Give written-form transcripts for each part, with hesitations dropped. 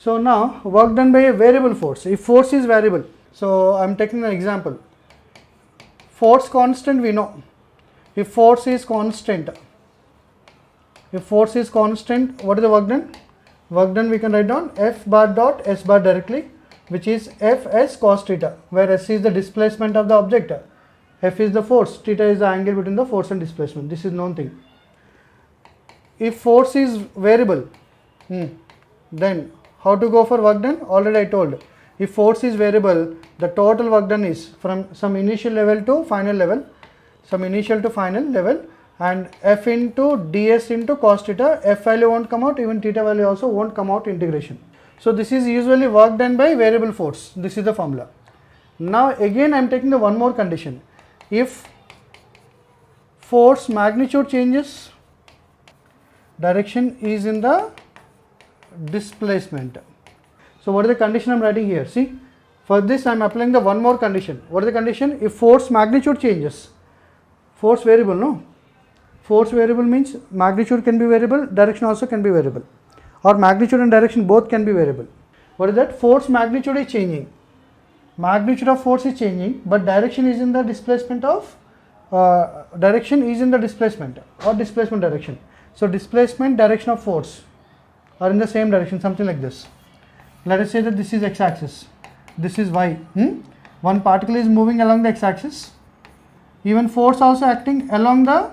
So now work done by a variable force. If force is variable, so I am taking an example. Force constant we know. If force is constant, what is the work done? Work done we can write down F bar dot S bar directly, which is Fs cos theta, where S is the displacement of the object, F is the force, theta is the angle between the force and displacement. This is known thing. If force is variable, then how to go for work done? Already I told. If force is variable, the total work done is from some initial level to final level, and F into ds into cos theta. F value won't come out, even theta value also won't come out, integration. So this is usually work done by variable force. This is the formula. Now again I am taking the one more condition. If force magnitude changes, direction is in the displacement. So what is the condition I am writing here? See, for this I am applying the one more condition. What is the condition? If force magnitude changes, force variable, no? Force variable means magnitude can be variable, direction also can be variable, or magnitude and direction both can be variable. What is that? Force magnitude is changing. Magnitude of force is changing, but direction is in the displacement of displacement or displacement direction. So displacement, direction of force are in the same direction, something like this. Let us say that this is x-axis, this is y. One particle is moving along the x-axis. Even force also acting along the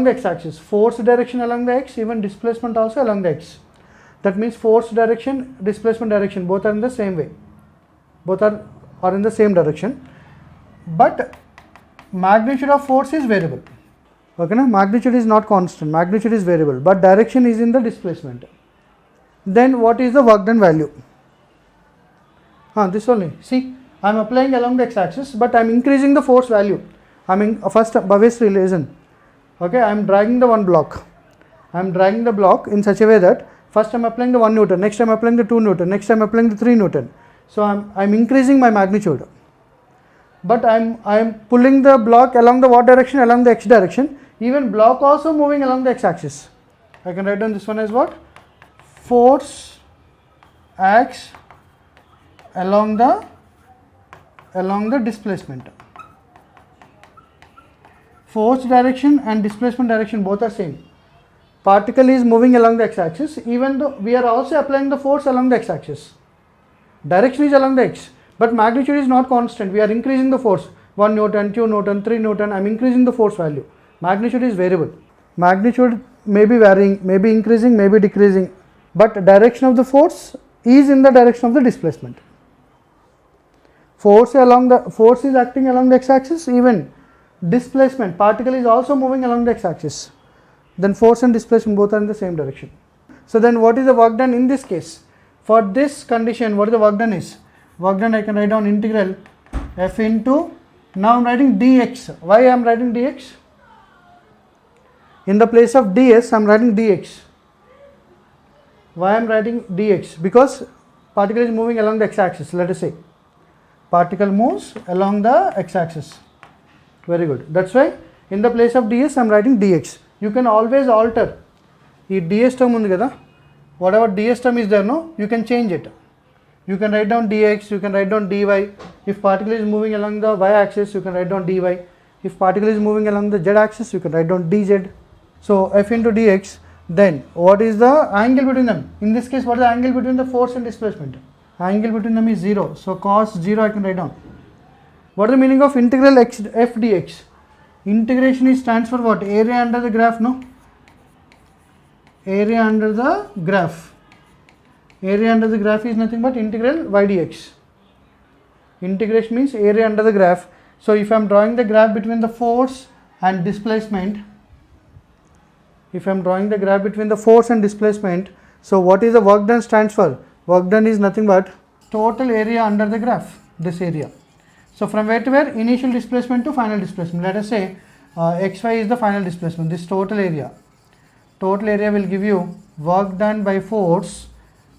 x-axis. Force direction along the x, even displacement also along the x. That means force direction, displacement direction, both are in the same way. Both are in the same direction. But magnitude of force is variable. Okay, na? Magnitude is not constant, magnitude is variable, but direction is in the displacement. Then what is the work done value? This only. See, I am applying along the x-axis, but I am increasing the force value. First Bhavesh listen. Okay, I am dragging the one block. I am dragging the block in such a way that first I am applying the 1 Newton, next I am applying the 2 Newton, next I am applying the 3 Newton. So I am increasing my magnitude. But I am pulling the block along the what direction? Along the x direction. Even block also moving along the x-axis. I can write down this one as what? Force acts along the displacement. Force direction and displacement direction both are same. Particle is moving along the x-axis, even though we are also applying the force along the x-axis. Direction is along the x, but magnitude is not constant. We are increasing the force. 1 Newton, 2 Newton, 3 Newton. I am increasing the force value. Magnitude is variable. Magnitude may be varying, may be increasing, may be decreasing, but direction of the force is in the direction of the displacement. Force is acting along the x-axis, even displacement, particle is also moving along the x-axis. Then force and displacement both are in the same direction. So then what is the work done in this case? For this condition, what is the work done is? Work done I can write down integral f into, now I am writing dx. Why I am writing dx? In the place of ds I am writing dx. Why I am writing dx? Because particle is moving along the x-axis, let us say. Particle moves along the x-axis. Very good. That's why in the place of ds I am writing dx. You can always alter. This ds term undi kada, whatever ds term is there, no, you can change it. You can write down dx, you can write down dy. If particle is moving along the y axis, you can write down dy. If particle is moving along the z axis, you can write down dz. So f into dx, then what is the angle between them? In this case, what is the angle between the force and displacement? Angle between them is 0. So cos 0 I can write down. What is the meaning of integral f dx? Integration is stands for what? Area under the graph, no? Area under the graph. Area under the graph is nothing but integral y dx. Integration means area under the graph. So if I am drawing the graph between the force and displacement, so what is the work done stands for? Work done is nothing but total area under the graph, this area. So from where to where? Initial displacement to final displacement. Let us say xy is the final displacement, this total area. Total area will give you work done by force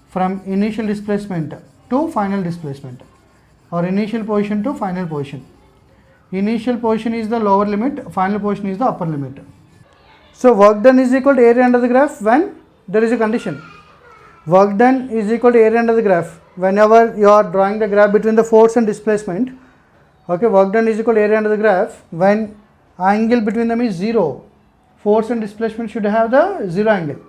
from initial displacement to final displacement, or initial position to final position. Initial position is the lower limit, final position is the upper limit. So work done is equal to area under the graph when there is a condition. work done is equal to area under the graph. Whenever you are drawing the graph between the force and displacement, okay, work done is equal to area under the graph when angle between them is 0. Force and displacement should have the 0 angle.